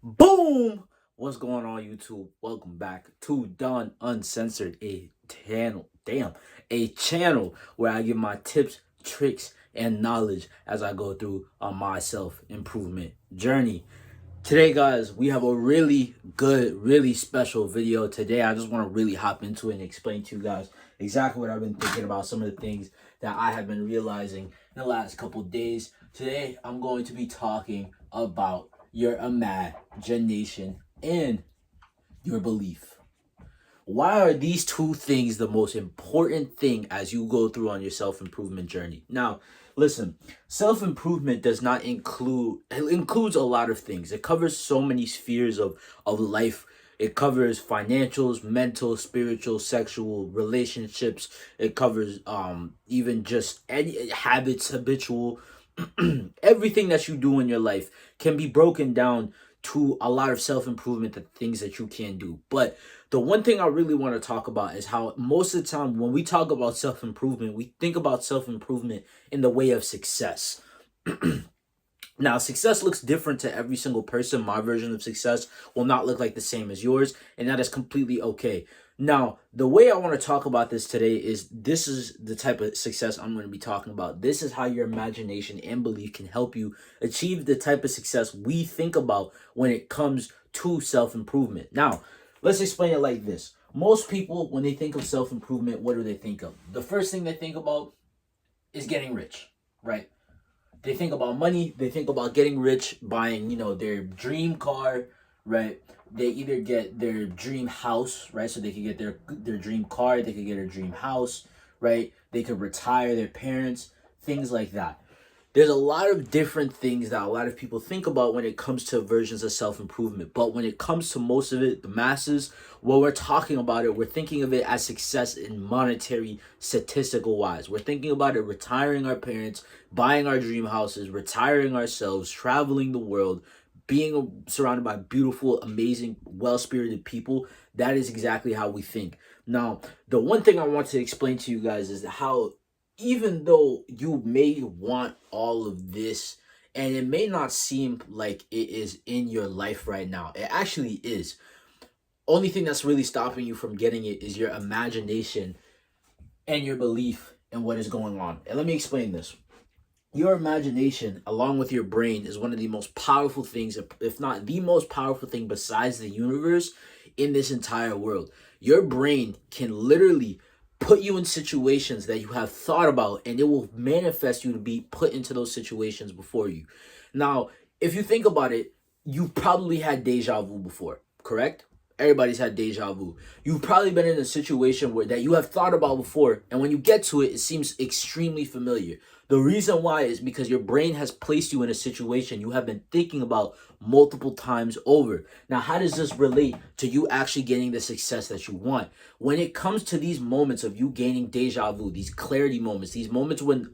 Boom! What's going on, YouTube? Welcome back to Done Uncensored, a channel where I give my tips, tricks, and knowledge as I go through on my self-improvement journey. Today, guys, we have a really good, really special video. Today, I just want to really hop into it and explain to you guys exactly what I've been thinking about, some of the things that I have been realizing in the last couple of days. Today, I'm going to be talking about your imagination and your belief. Why are these two things the most important thing as you go through on your self-improvement journey? Now, listen, self-improvement does not include, it includes a lot of things. It covers so many spheres of life. It covers financials, mental, spiritual, sexual, relationships. It covers even just any habits, habitual. Everything that you do in your life can be broken down to a lot of self-improvement, the things that you can do. But the one thing I really want to talk about is how most of the time when we talk about self-improvement, we think about self-improvement in the way of success. Now, success looks different to every single person. My version of success will not look like the same as yours, and that is completely okay. Now, the way I want to talk about this today is this is the type of success I'm going to be talking about. This is how your imagination and belief can help you achieve the type of success we think about when it comes to self-improvement. Now, let's explain it like this. Most people, when they think of self-improvement, what do they think of? The first thing they think about is getting rich, right? They think about money, they think about getting rich, buying, their dream car, right? They either get their dream house, right? So they can get their dream car, they could get a dream house, right? They could retire their parents, things like that. There's a lot of different things that a lot of people think about when it comes to versions of self-improvement. But when it comes to most of it, the masses, when we're talking about it, we're thinking of it as success in monetary, statistical wise. We're thinking about it retiring our parents, buying our dream houses, retiring ourselves, traveling the world, being surrounded by beautiful, amazing, well-spirited people. That is exactly how we think. Now, the one thing I want to explain to you guys is how even though you may want all of this and it may not seem like it is in your life right now, it actually is. Only thing that's really stopping you from getting it is your imagination and your belief in what is going on. And let me explain this. Your imagination, along with your brain, is one of the most powerful things, if not the most powerful thing besides the universe in this entire world. Your brain can literally put you in situations that you have thought about, and it will manifest you to be put into those situations before you. Now, if you think about it, you probably had deja vu before, correct? Everybody's had deja vu. You've probably been in a situation where that you have thought about before, and when you get to it, it seems extremely familiar. The reason why is because your brain has placed you in a situation you have been thinking about multiple times over. Now, how does this relate to you actually getting the success that you want? When it comes to these moments of you gaining deja vu, these clarity moments, these moments when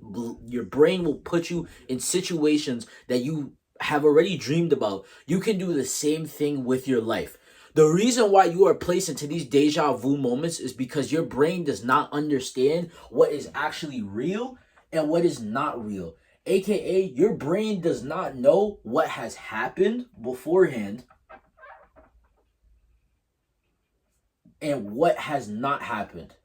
your brain will put you in situations that you have already dreamed about, you can do the same thing with your life. The reason why you are placed into these deja vu moments is because your brain does not understand what is actually real and what is not real. AKA, your brain does not know what has happened beforehand and what has not happened.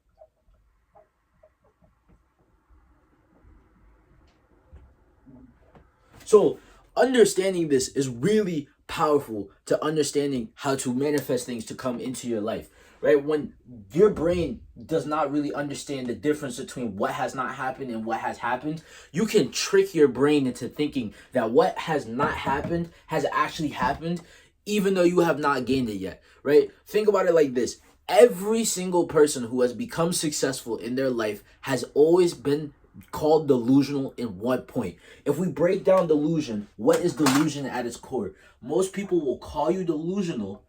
So, understanding this is really powerful to understanding how to manifest things to come into your life, right? When your brain does not really understand the difference between what has not happened and what has happened, you can trick your brain into thinking that what has not happened has actually happened, even though you have not gained it yet, right? Think about it like this. Every single person who has become successful in their life has always been called delusional in one point. If we break down delusion, what is delusion at its core? Most people will call you delusional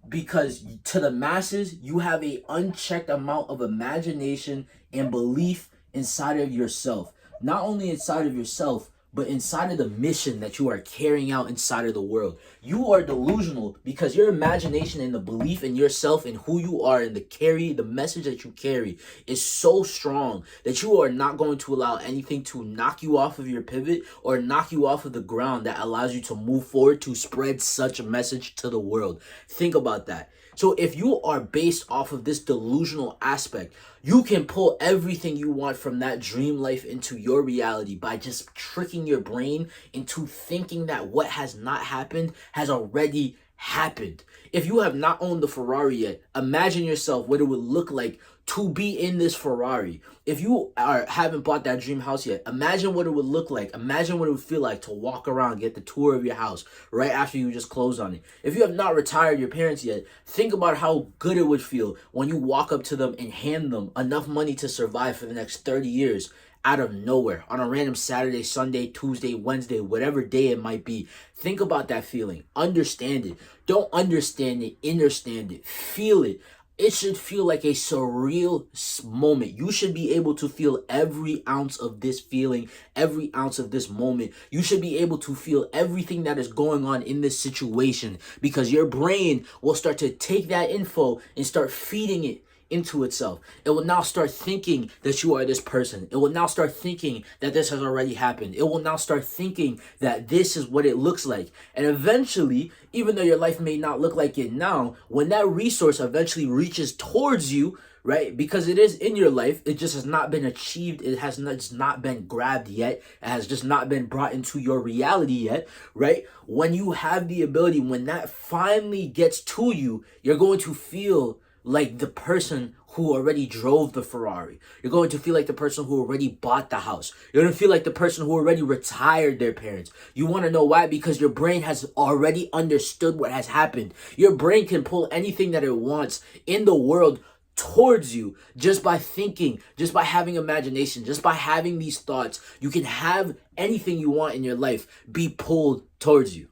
because to the masses, you have a unchecked amount of imagination and belief inside of yourself. Not only inside of yourself, but inside of the mission that you are carrying out inside of the world. You are delusional because your imagination and the belief in yourself and who you are and the message that you carry is so strong that you are not going to allow anything to knock you off of your pivot or knock you off of the ground that allows you to move forward to spread such a message to the world. Think about that. So if you are based off of this delusional aspect, you can pull everything you want from that dream life into your reality by just tricking your brain into thinking that what has not happened has already happened. If you have not owned the Ferrari yet, imagine yourself what it would look like to be in this Ferrari. If you haven't bought that dream house yet, imagine what it would look like. Imagine what it would feel like to walk around, get the tour of your house right after you just closed on it. If you have not retired your parents yet, think about how good it would feel when you walk up to them and hand them enough money to survive for the next 30 years out of nowhere on a random Saturday, Sunday, Tuesday, Wednesday, whatever day it might be. Think about that feeling. Understand it. Don't understand it. Understand it. Feel it. It should feel like a surreal moment. You should be able to feel every ounce of this feeling, every ounce of this moment. You should be able to feel everything that is going on in this situation because your brain will start to take that info and start feeding it into itself. It will now start thinking that you are this person. It will now start thinking that this has already happened. It will now start thinking that this is what it looks like. And eventually, even though your life may not look like it now, when that resource eventually reaches towards you, right? Because it is in your life, it just has not been achieved. It has not been grabbed yet. It has just not been brought into your reality yet, right? When you have the ability, when that finally gets to you, you're going to feel like the person who already drove the Ferrari. You're going to feel like the person who already bought the house. You're going to feel like the person who already retired their parents. You want to know why? Because your brain has already understood what has happened. Your brain can pull anything that it wants in the world towards you just by thinking, just by having imagination, just by having these thoughts. You can have anything you want in your life be pulled towards you.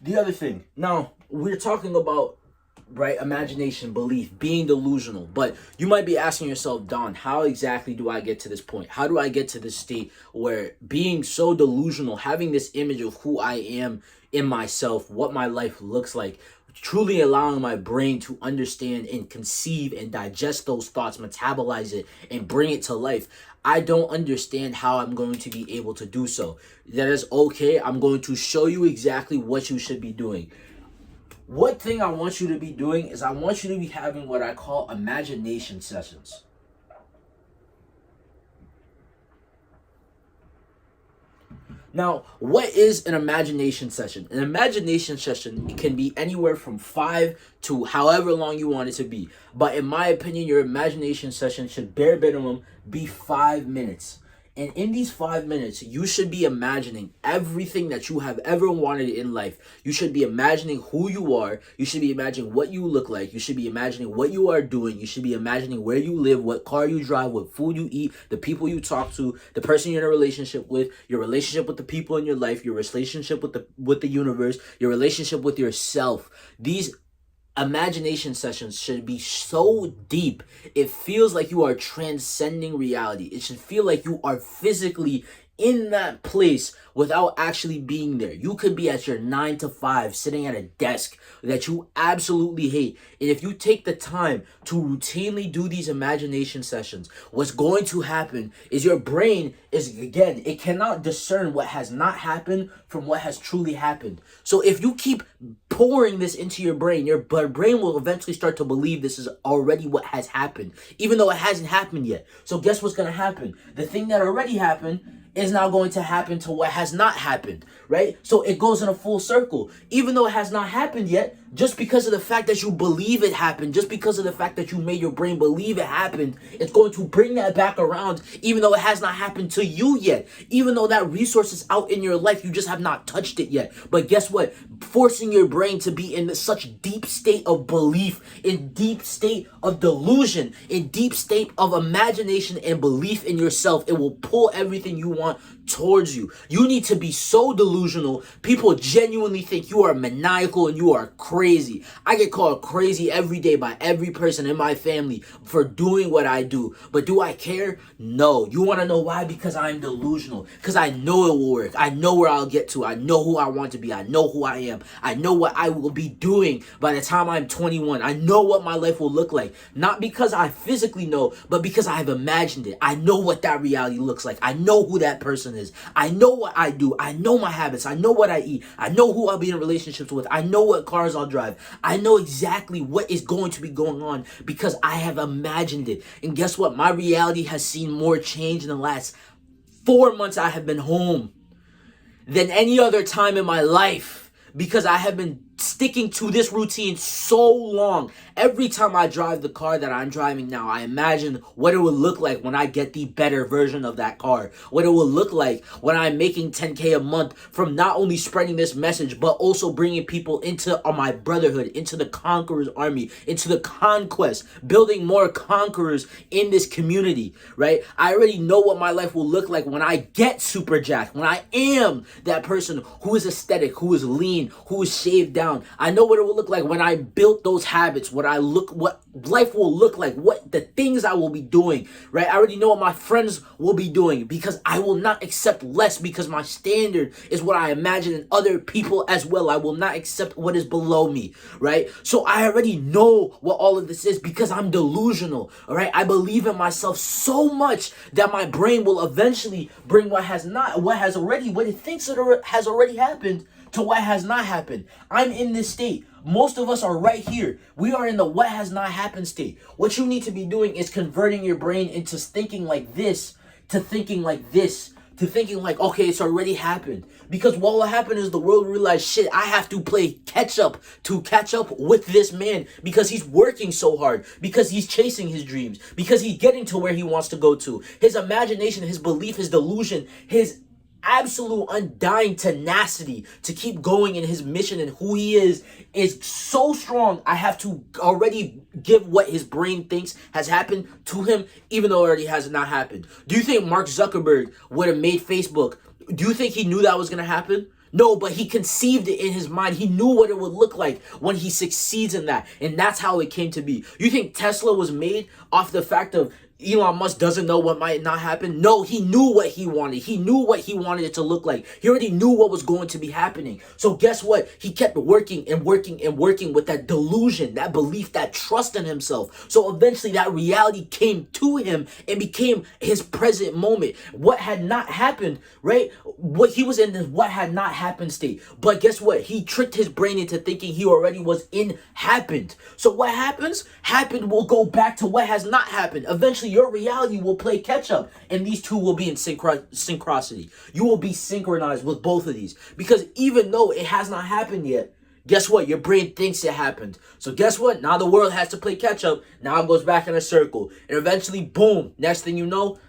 The other thing, now we're talking about, right, imagination, belief, being delusional, but you might be asking yourself, Don, how exactly do I get to this point? How do I get to this state where being so delusional, having this image of who I am in myself, what my life looks like, truly allowing my brain to understand and conceive and digest those thoughts, metabolize it, and bring it to life? I don't understand how I'm going to be able to do so. That is okay. I'm going to show you exactly what you should be doing. One thing I want you to be doing is I want you to be having what I call imagination sessions. Now, what is an imagination session? An imagination session can be anywhere from 5 to however long you want it to be. But in my opinion, your imagination session should bare minimum be 5 minutes. And in these 5 minutes, you should be imagining everything that you have ever wanted in life. You should be imagining who you are. You should be imagining what you look like. You should be imagining what you are doing. You should be imagining where you live, what car you drive, what food you eat, the people you talk to, the person you're in a relationship with, your relationship with the people in your life, your relationship with the universe, your relationship with yourself. These imagination sessions should be so deep, it feels like you are transcending reality. It should feel like you are physically in that place without actually being there. You could be at your 9 to 5 sitting at a desk that you absolutely hate. And if you take the time to routinely do these imagination sessions, what's going to happen is your brain is, again, it cannot discern what has not happened from what has truly happened. So if you keep pouring this into your brain will eventually start to believe this is already what has happened, even though it hasn't happened yet. So guess what's going to happen? The thing that already happened is now going to happen to what has not happened, right? So it goes in a full circle. Even though it has not happened yet, just because of the fact that you believe it happened, just because of the fact that you made your brain believe it happened, it's going to bring that back around, even though it has not happened to you yet. Even though that resource is out in your life, you just have not touched it yet. But guess what? Forcing your brain to be in such deep state of belief, in deep state of delusion, in deep state of imagination and belief in yourself, it will pull everything you want towards you. You need to be so delusional. People genuinely think you are maniacal and you are crazy. I get called crazy every day by every person in my family for doing what I do. But do I care? No. You want to know why? Because I'm delusional. Because I know it will work. I know where I'll get to. I know who I want to be. I know who I am. I know what I will be doing by the time I'm 21. I know what my life will look like. Not because I physically know, but because I have imagined it. I know what that reality looks like. I know who that person is. I know what I do. I know my habits. I know what I eat. I know who I'll be in relationships with. I know what cars I'll drive. I know exactly what is going to be going on because I have imagined it. And guess what? My reality has seen more change in the last 4 months I have been home than any other time in my life, because I have been sticking to this routine so long. Every time I drive the car that I'm driving now, I imagine what it would look like when I get the better version of that car. What it will look like when I'm making 10K a month from not only spreading this message, but also bringing people into my brotherhood, into the conquerors army, into the conquest, building more conquerors in this community, right? I already know what my life will look like when I get super jacked, when I am that person who is aesthetic, who is lean, who is shaved down. I know what it will look like when I built those habits, what life will look like, what the things I will be doing, right? I already know what my friends will be doing, because I will not accept less, because my standard is what I imagine in other people as well. I will not accept what is below me, right? So I already know what all of this is because I'm delusional, all right? I believe in myself so much that my brain will eventually bring what it thinks it has already happened to what has not happened. I'm in this state. Most of us are right here. We are in the what has not happened state. What you need to be doing is converting your brain into thinking like this, to thinking like this, to thinking like, okay, it's already happened. Because what will happen is the world will realize, shit, I have to play catch up to catch up with this man, because he's working so hard, because he's chasing his dreams, because he's getting to where he wants to go to. His imagination, his belief, his delusion, his absolute undying tenacity to keep going in his mission and who he is so strong. I have to already give what his brain thinks has happened to him, even though it already has not happened. Do you think Mark Zuckerberg would have made Facebook? Do you think he knew that was going to happen? No, but he conceived it in his mind. He knew what it would look like when he succeeds in that. And that's how it came to be. You think Tesla was made off the fact of Elon Musk doesn't know what might not happen? No, he knew what he wanted. He knew what he wanted it to look like. He already knew what was going to be happening. So guess what? He kept working and working and working with that delusion, that belief, that trust in himself. So eventually that reality came to him and became his present moment. What had not happened, right? What he was in this what had not happened state. But guess what? He tricked his brain into thinking he already was in happened. So what happens? Happened will go back to what has not happened. Eventually your reality will play catch up, and these two will be in synchronicity. You will be synchronized with both of these, because even though it has not happened yet, guess what? Your brain thinks it happened. So guess what? Now the world has to play catch up. Now it goes back in a circle, and eventually, boom, next thing you know,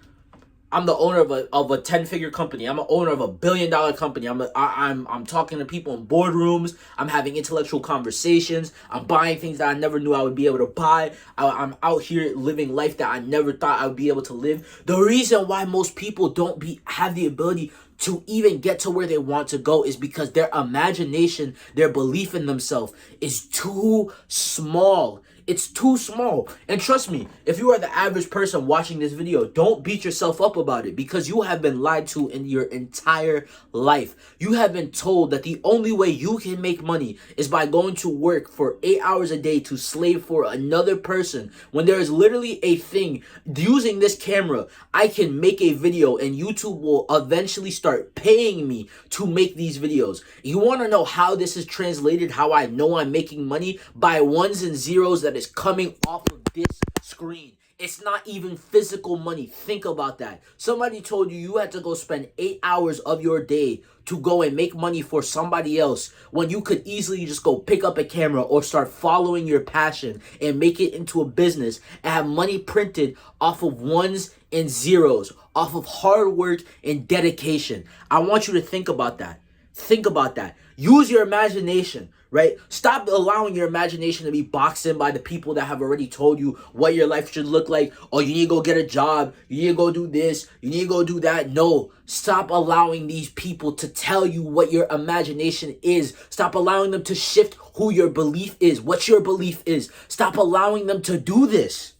I'm the owner of a 10-figure company. I'm an owner of $1 billion company. I'm talking to people in boardrooms. I'm having intellectual conversations. I'm buying things that I never knew I would be able to buy. I'm out here living life that I never thought I would be able to live. The reason why most people don't have the ability to even get to where they want to go is because their imagination, their belief in themselves is too small. It's too small. And trust me, if you are the average person watching this video, don't beat yourself up about it, because you have been lied to in your entire life. You have been told that the only way you can make money is by going to work for 8 hours a day to slave for another person, when there is literally a thing. Using this camera, I can make a video and YouTube will eventually start paying me to make these videos. You want to know how this is translated, how I know I'm making money? By ones and zeros that is coming off of this screen. It's not even physical money. Think about that. Somebody told you had to go spend 8 hours of your day to go and make money for somebody else when you could easily just go pick up a camera or start following your passion and make it into a business and have money printed off of ones and zeros, off of hard work and dedication. I want you to think about that. Think about that. Use your imagination, right? Stop allowing your imagination to be boxed in by the people that have already told you what your life should look like. Oh, you need to go get a job. You need to go do this. You need to go do that. No, stop allowing these people to tell you what your imagination is. Stop allowing them to shift who your belief is, what your belief is. Stop allowing them to do this.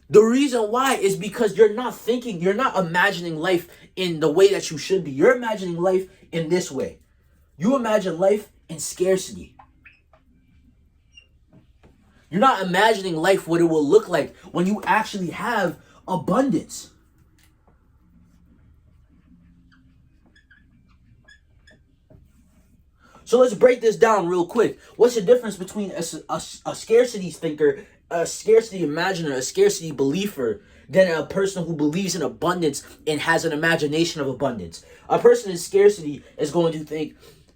The reason why is because you're not thinking, you're not imagining life in the way that you should be. You're imagining life in this way. You imagine life in scarcity. You're not imagining life what it will look like when you actually have abundance. So let's break this down real quick. What's the difference between a scarcity thinker, a scarcity imaginer, a scarcity believer, than a person who believes in abundance and has an imagination of abundance? A person in scarcity is going to think,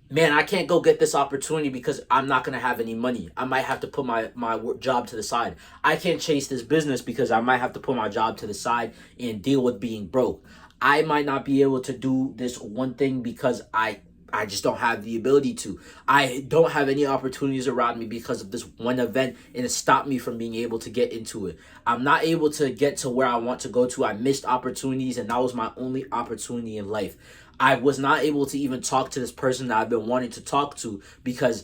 man, I can't go get this opportunity because I'm not going to have any money. I might have to put my job to the side. I can't chase this business because I might have to put my job to the side and deal with being broke. I might not be able to do this one thing because I just don't have the ability to. I don't have any opportunities around me because of this one event, and it stopped me from being able to get into it. I'm not able to get to where I want to go to. I missed opportunities, and that was my only opportunity in life. I was not able to even talk to this person that I've been wanting to talk to because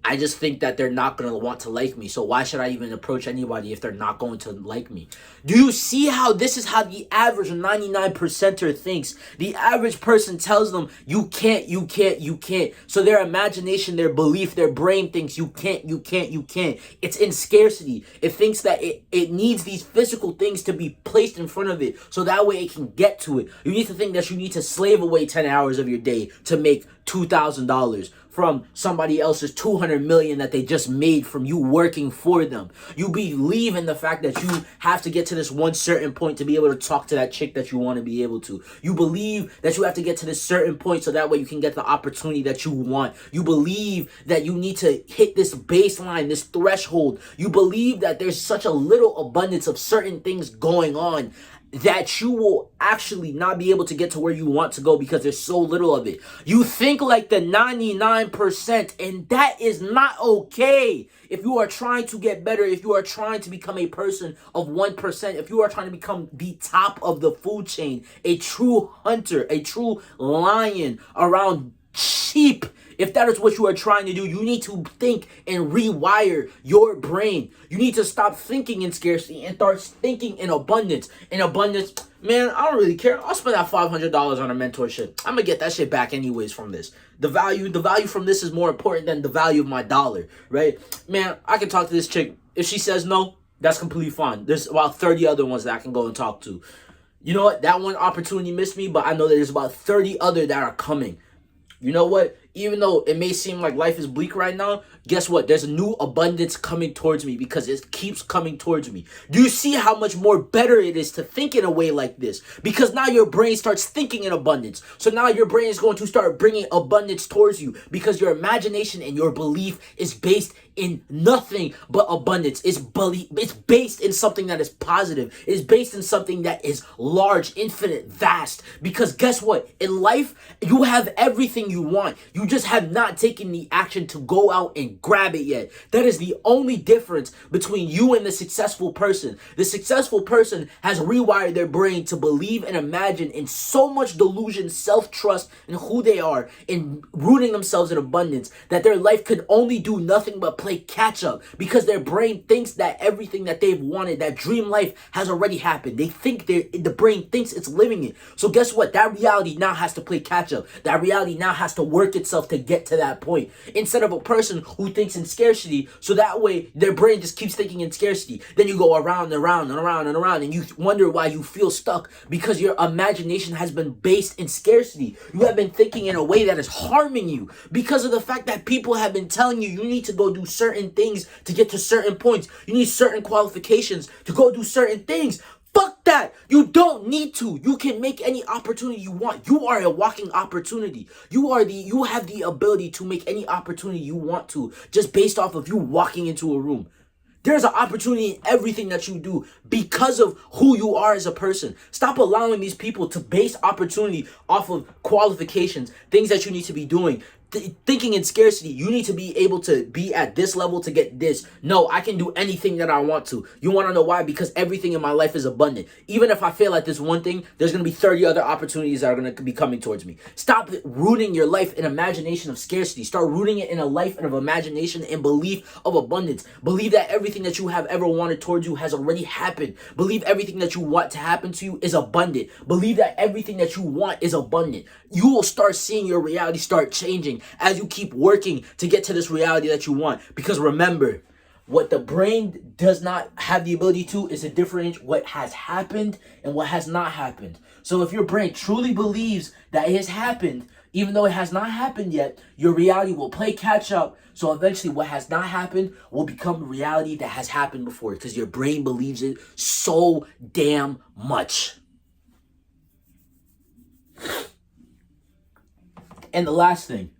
I just think that they're not going to want to like me. So why should I even approach anybody if they're not going to like me? Do you see how this is how the average 99%er thinks? The average person tells them, you can't, you can't, you can't. So their imagination, their belief, their brain thinks you can't, you can't, you can't. It's in scarcity. It thinks that it needs these physical things to be placed in front of it so that way it can get to it. You need to think that you need to slave away 10 hours of your day to make $2,000 from somebody else's $200 million that they just made from you working for them. You believe in the fact that you have to get to this one certain point to be able to talk to that chick that you want to be able to. You believe that you have to get to this certain point so that way you can get the opportunity that you want. You believe that you need to hit this baseline, this threshold. You believe that there's such a little abundance of certain things going on that you will actually not be able to get to where you want to go because there's so little of it. You think like the 99%, and that is not okay. If you are trying to get better, if you are trying to become a person of 1%, if you are trying to become the top of the food chain, a true hunter, a true lion around sheep, if that is what you are trying to do, you need to think and rewire your brain. You need to stop thinking in scarcity and start thinking in abundance. In abundance, man, I don't really care. I'll spend that $500 on a mentorship. I'm gonna get that shit back anyways from this. The value from this is more important than the value of my dollar, right? Man, I can talk to this chick. If she says no, that's completely fine. There's about 30 other ones that I can go and talk to. You know what? That one opportunity missed me, but I know that there's about 30 other that are coming. You know what? Even though it may seem like life is bleak right now, guess what? There's a new abundance coming towards me because it keeps coming towards me. Do you see how much more better it is to think in a way like this? Because now your brain starts thinking in abundance. So now your brain is going to start bringing abundance towards you because your imagination and your belief is based in nothing but abundance. It's based in something that is positive. It's based in something that is large, infinite, vast. Because guess what? In life, you have everything you want. You just have not taken the action to go out and grab it yet. That is the only difference between you and the successful person. The successful person has rewired their brain to believe and imagine in so much delusion, self-trust in who they are, in rooting themselves in abundance, that their life could only do nothing but play catch up because their brain thinks that everything that they've wanted, that dream life, has already happened. They think the brain thinks it's living it. So guess what? That reality now has to play catch up. That reality now has to work itself to get to that point. Instead of a person who thinks in scarcity, so that way their brain just keeps thinking in scarcity. Then you go around and around and around and around, and you wonder why you feel stuck, because your imagination has been based in scarcity. You have been thinking in a way that is harming you because of the fact that people have been telling you need to go do certain things to get to certain points. You need certain qualifications to go do certain things. Fuck that. You don't need to. You can make any opportunity you want. You are a walking opportunity. You have the ability to make any opportunity you want to, just based off of you walking into a room. There's an opportunity in everything that you do because of who you are as a person. Stop allowing these people to base opportunity off of qualifications, things that you need to be doing. Thinking in scarcity, you need to be able to be at this level to get this. No, I can do anything that I want to. You want to know why? Because everything in my life is abundant. Even if I fail at this one thing, there's going to be 30 other opportunities that are going to be coming towards me. Stop rooting your life in imagination of scarcity. Start rooting it in a life of imagination and belief of abundance. Believe that everything that you have ever wanted towards you has already happened. Believe everything that you want to happen to you is abundant. Believe that everything that you want is abundant. You will start seeing your reality start changing as you keep working to get to this reality that you want. Because remember, what the brain does not have the ability to is to differentiate what has happened and what has not happened. So if your brain truly believes that it has happened, even though it has not happened yet, your reality will play catch up. So eventually what has not happened will become a reality that has happened before, because your brain believes it so damn much. And the last thing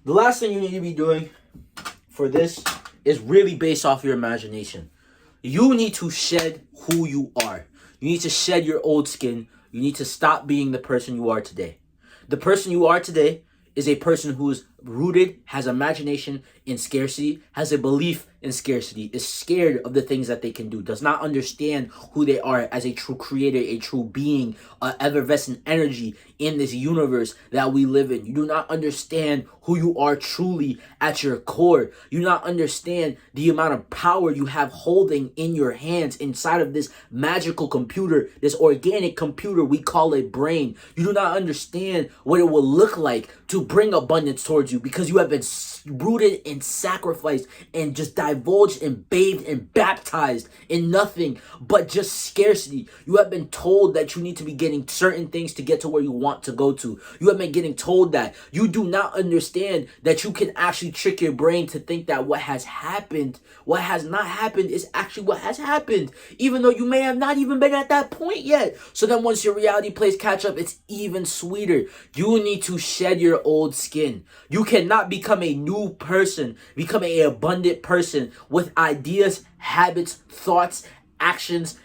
you need to be doing for this is really based off your imagination. You need to shed who you are. You need to shed your old skin. You need to stop being the person you are today. The person you are today is a person who is rooted, has imagination in scarcity, has a belief in scarcity, is scared of the things that they can do, does not understand who they are as a true creator, a true being, an effervescent energy in this universe that we live in. You do not understand who you are truly at your core. You do not understand the amount of power you have holding in your hands inside of this magical computer, this organic computer we call a brain. You do not understand what it will look like to bring abundance towards you, because you have been rooted and sacrificed and just divulged and bathed and baptized in nothing but just scarcity. You have been told that you need to be getting certain things to get to where you want to go to. You have been getting told that. You do not understand that you can actually trick your brain to think that what has happened, what has not happened, is actually what has happened, even though you may have not even been at that point yet. So then once your reality plays catch up, it's even sweeter. You need to shed your old skin. You cannot become a new person, become an abundant person with ideas, habits, thoughts, actions.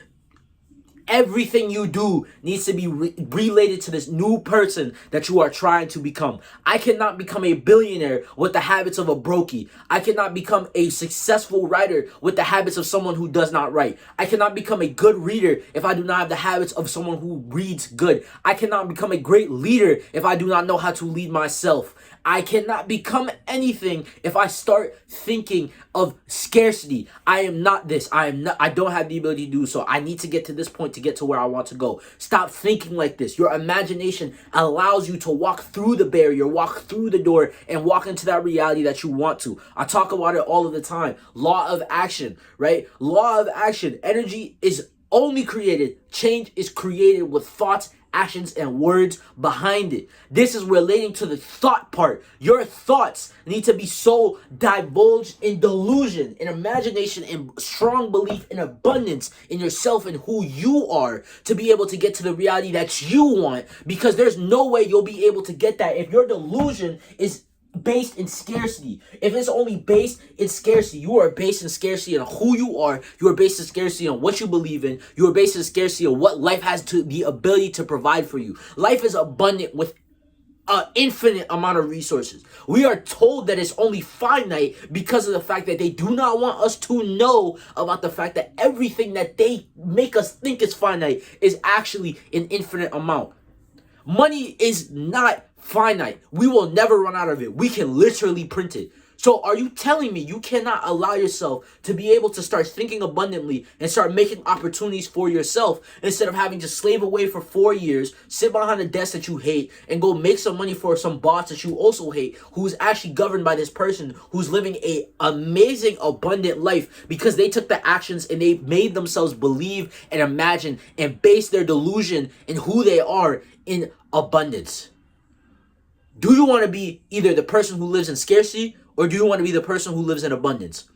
Everything you do needs to be related to this new person that you are trying to become. I cannot become a billionaire with the habits of a brokey. I cannot become a successful writer with the habits of someone who does not write. I cannot become a good reader if I do not have the habits of someone who reads good. I cannot become a great leader if I do not know how to lead myself. I cannot become anything if I start thinking of scarcity. I am not this. I don't have the ability to do so. I need to get to this point to get to where I want to go. Stop thinking like this. Your imagination allows you to walk through the barrier, walk through the door, and walk into that reality that you want to. I talk about it all of the time. Law of action, right? Law of action. Energy is only created. Change is created with thoughts, actions, and words behind it. This is relating to the thought part. Your thoughts need to be so divulged in delusion, in imagination, in strong belief, in abundance in yourself and who you are, to be able to get to the reality that you want, because there's no way you'll be able to get that if your delusion is based in scarcity. If it's only based in scarcity, you are based in scarcity on who you are. You are based in scarcity on what you believe in. You are based in scarcity on what life has to the ability to provide for you. Life is abundant with an infinite amount of resources. We are told that it's only finite because of the fact that they do not want us to know about the fact that everything that they make us think is finite is actually an infinite amount. Money is not finite. We will never run out of it. We can literally print it. So are you telling me you cannot allow yourself to be able to start thinking abundantly and start making opportunities for yourself instead of having to slave away for 4 years, sit behind a desk that you hate, and go make some money for some boss that you also hate, who's actually governed by this person who's living a amazing, abundant life because they took the actions and they made themselves believe and imagine and base their delusion in who they are in abundance? Do you want to be either the person who lives in scarcity, or do you want to be the person who lives in abundance?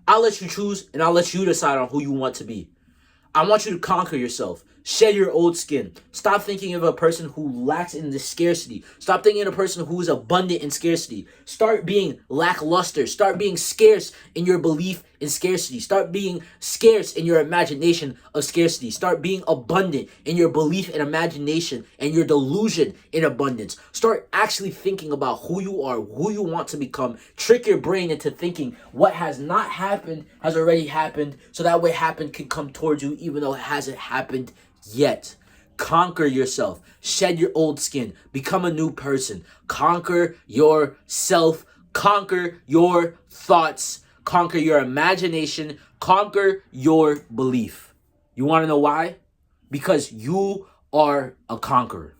I'll let you choose, and I'll let you decide on who you want to be. I want you to conquer yourself. Shed your old skin. Stop thinking of a person who lacks in the scarcity. Stop thinking of a person who is abundant in scarcity. Start being lackluster. Start being scarce in your belief in scarcity. Start being scarce in your imagination of scarcity. Start being abundant in your belief and imagination and your delusion in abundance. Start actually thinking about who you are, who you want to become. Trick your brain into thinking what has not happened has already happened, so that what happened can come towards you even though it hasn't happened yet. Conquer yourself. Shed your old skin. Become a new person. Conquer yourself. Conquer your thoughts. Conquer your imagination. Conquer your belief. You want to know why? Because you are a conqueror.